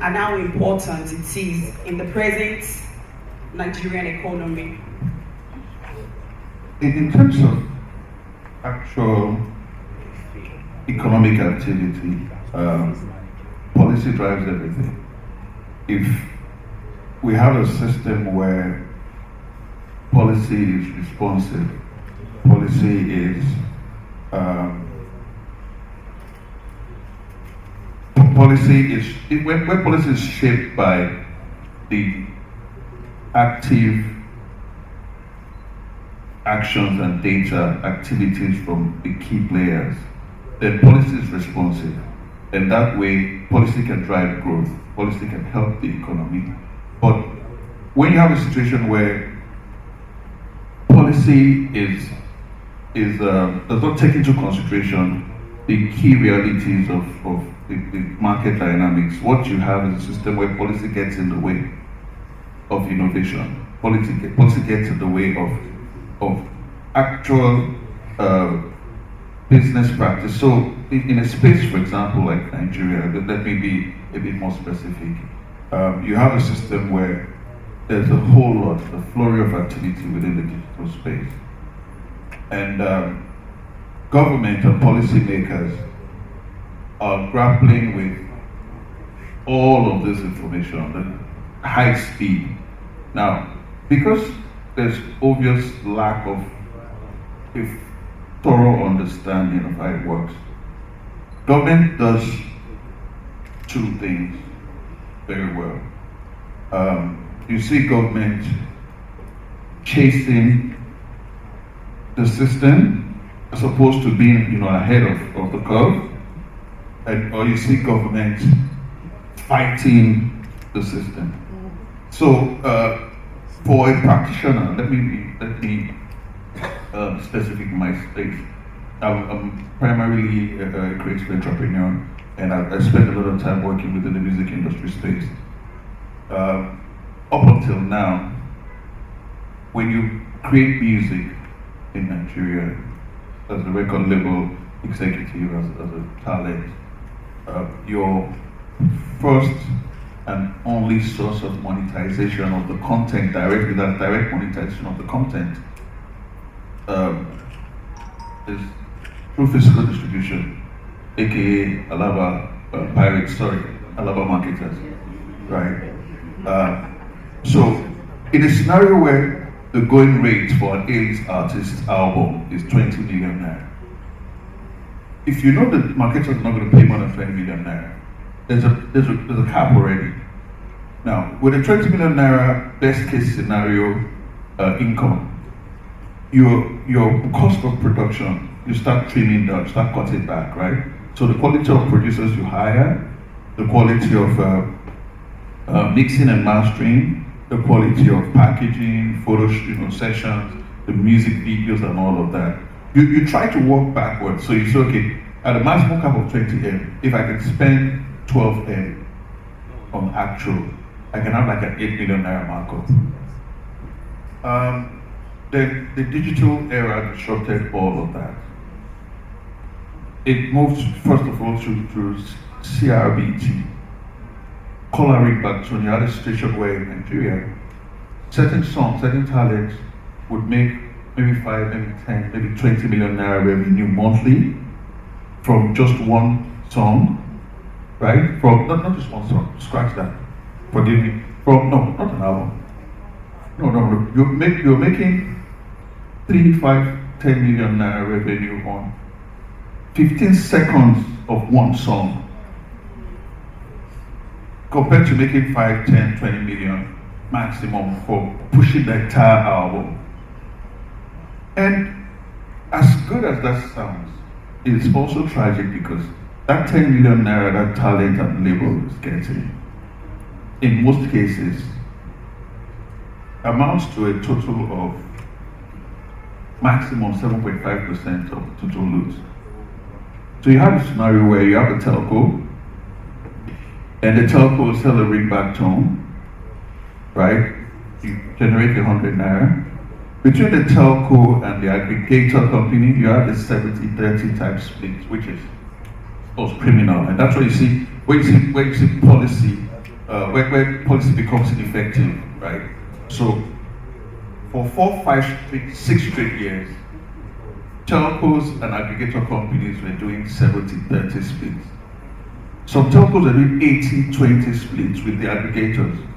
and how important it is in the present Nigerian economy? In terms of actual economic activity, policy drives everything. If we have a system where policy is responsive, policy is where policy is shaped by the active actions and data activities from the key players, then policy is responsive. And that way, policy can drive growth, policy can help the economy. But when you have a situation where policy does not take into consideration the key realities of the market dynamics, what you have is a system where policy gets in the way of innovation. Policy gets in the way of actual business practice. So in a space, for example, like Nigeria, let me be a bit more specific. You have a system where there's a whole lot, a flurry of activity within the digital space. And government and policymakers are grappling with all of this information at high speed. Now, because there's obvious lack of a thorough understanding of how it works, government does two things very well. You see government chasing the system as opposed to being, ahead of the curve, or you see government fighting the system. So, for a practitioner, let me specific in my space. I'm primarily a creative entrepreneur, and I spend a lot of time working within the music industry space. Up until now, when you create music in Nigeria as a record label executive, as a talent, your first and only source of monetization of the content directly, that direct monetization of the content, is through physical distribution, aka Alaba Alaba marketers, right? So, in a scenario where the going rate for an A-list artist album is 20 million naira, if you know that marketers are not going to pay more than 20 million naira, there's a cap already. Now, with a 20 million naira best case scenario income, your cost of production, you start trimming down, start cutting back, right? So the quality of producers you hire, the quality of mixing and mastering, the quality of packaging, photo sessions, the music videos and all of that. You try to work backwards. So you say, okay, at a maximum cap of 20M, if I can spend 12M on actual, I can have like an 8 million naira markup. Then the digital era disrupted all of that. It moved, first of all, to CRBT, coloring back to you had a situation where in Nigeria, certain songs, certain talents would make maybe 5, maybe 10, maybe 20 million naira revenue monthly from just one song, right? From not just one song, scratch that. Forgive me. From not an album. No. You're making 3, 5, 10 million naira revenue on 15 seconds of one song, compared to making 5, 10, 20 million maximum for pushing the entire album. And as good as that sounds, it's also tragic because that 10 million naira that talent and label is getting, in most cases, amounts to a total of maximum 7.5% of total loot. So you have a scenario where you have a telco, and the telco will sell a ringback tone, right? You generate 100 naira. Between the telco and the aggregator company, you have the 70-30 type split, which is criminal. And that's what you see when you see policy where policy becomes ineffective, right? So for 6 straight years, telcos and aggregator companies were doing 70-30 splits. Some telcos are doing 80-20 splits with the aggregators.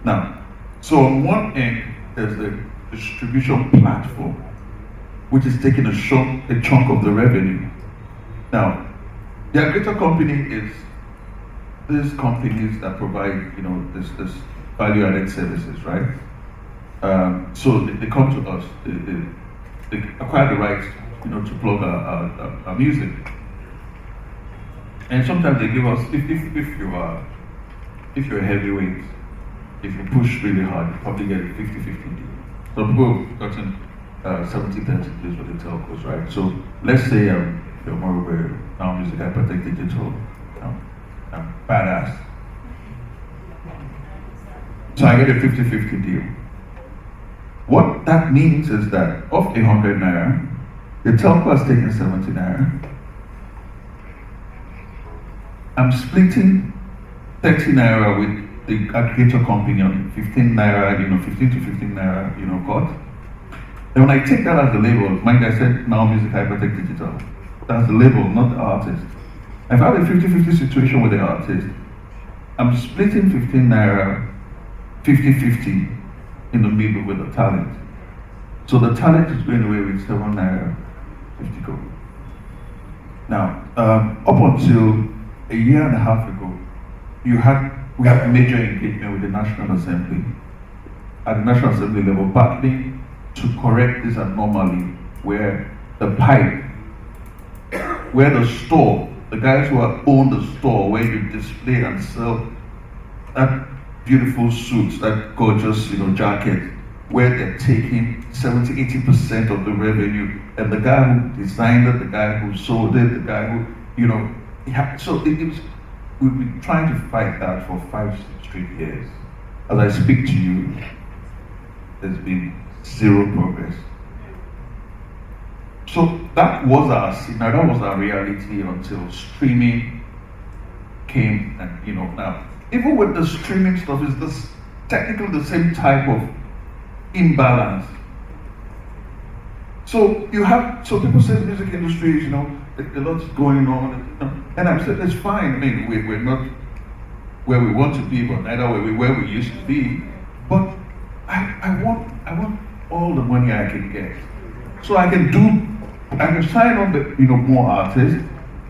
Now, so on one end, there's the distribution platform, which is taking a chunk of the revenue. Now, the aggregator company is these companies that provide, this value-added services, right? So they come to us, they acquire the rights, to plug our music. And sometimes they give us, if you're a heavyweight, if you push really hard, you probably get a 50-50 deal. So people have gotten 70-30 deals with the telcos, right? So let's say Efe Omorogbe, NowMuzik, Hypertech Digital, I'm badass. So I get a 50-50 deal. What that means is that of 100 naira, the telco has taken 70 naira. I'm splitting 30 naira with the aggregator company on 15 naira, 15 to 15 naira, cut. And when I take that as the label, mind I said NowMuzik, Hypertech Digital. That's the label, not the artist. If I have a 50-50 situation with the artist, I'm splitting 15 naira, 50-50 in the middle with the talent. So the talent is going away with 7 naira, 50 gold. Now, up until a year and a half ago, we had major engagement with the National Assembly. At the National Assembly level, battling to correct this anomaly where the pipe, where the store, the guys who own the store where you display and sell that beautiful suits, that gorgeous, jacket, where they're taking 70-80% of the revenue, and the guy who designed it, the guy who sold it, the guy who, we've been trying to fight that for 5 straight years. As I speak to you, there's been zero progress. So that was our reality until streaming came, and now even with the streaming stuff, it's this technically the same type of imbalance. So people say the music industry is, a lot's going on, and I'm saying it's fine. I mean, we're not where we want to be, but neither where we used to be. But I want all the money I can get, so I can sign on more artists.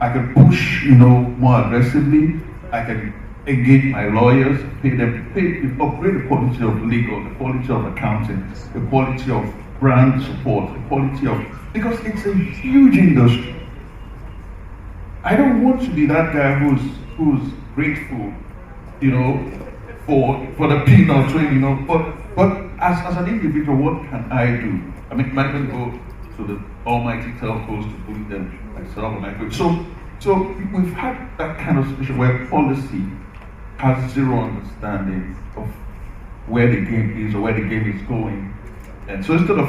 I can push, more aggressively. I can engage my lawyers, upgrade the quality of legal, the quality of accounting, the quality of brand support, the quality of, because it's a huge industry. I don't want to be that guy who's grateful, for the peanuts, but as an individual, what can I do? I mean, I can go to the almighty telcos to bully them myself and I could. So we've had that kind of situation where policy has zero understanding of where the game is or where the game is going. And so instead of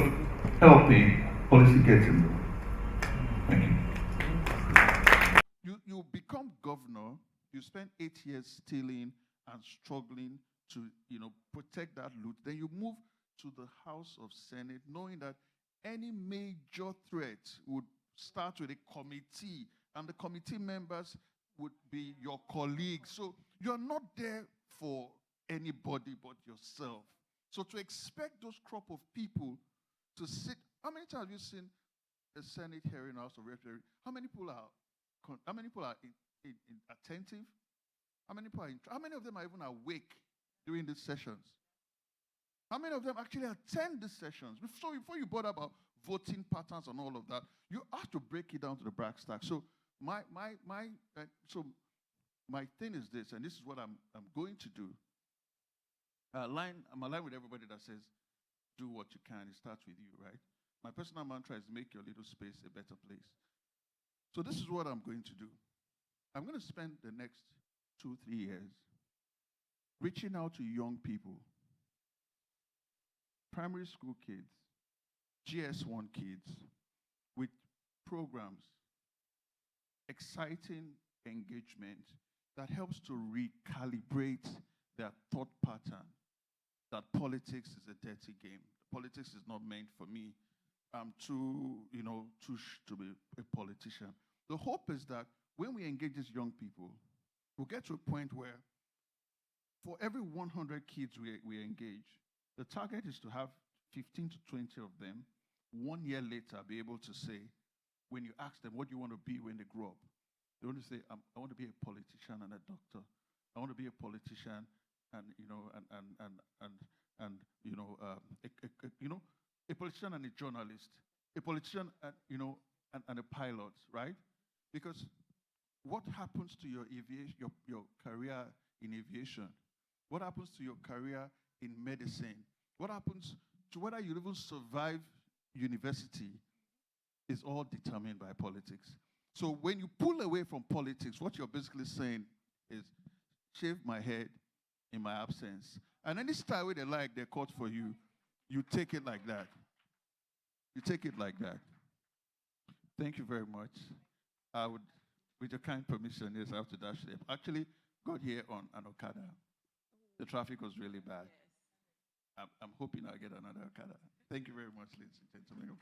helping, policy gets involved. Thank you. You become governor, you spend 8 years stealing and struggling to, protect that loot. Then you move to the House of Senate, knowing that any major threat would start with a committee, and the committee members would be your colleagues. So you're not there for anybody but yourself. So to expect those crop of people to sit, how many times have you seen a Senate hearing, House of Reps hearing? How many people are attentive? How many of them are even awake during these sessions? How many of them actually attend these sessions? So before you bother about voting patterns and all of that, you have to break it down to the brass tacks. So my thing is this, and this is what I'm going to do. I'm aligned with everybody that says, do what you can. It starts with you, right? My personal mantra is make your little space a better place. So this is what I'm going to do. I'm going to spend the next 2-3 years reaching out to young people, primary school kids, GS1 kids, with programs, exciting engagement that helps to recalibrate their thought pattern that politics is a dirty game. Politics is not meant for me. I'm too, to be a politician. The hope is that when we engage these young people, we'll get to a point where for every 100 kids we engage, the target is to have 15 to 20 of them 1 year later be able to say, when you ask them, what do you want to be when they grow up? They want to say, I want to be a politician and a doctor. I want to be a politician and, a politician and a journalist, a politician and a pilot, right? Because what happens to your aviation, your career in aviation? What happens to your career in medicine? What happens to whether you even survive university is all determined by politics. So when you pull away from politics, what you're basically saying is, shave my head in my absence. And any style they like, they cut for you, you take it like that. You take it like that. Thank you very much. I would, with your kind permission, yes, I have to dash there. Actually, got here on an Okada. The traffic was really bad. I'm hoping I'll get another Okada. Thank you very much, ladies and gentlemen.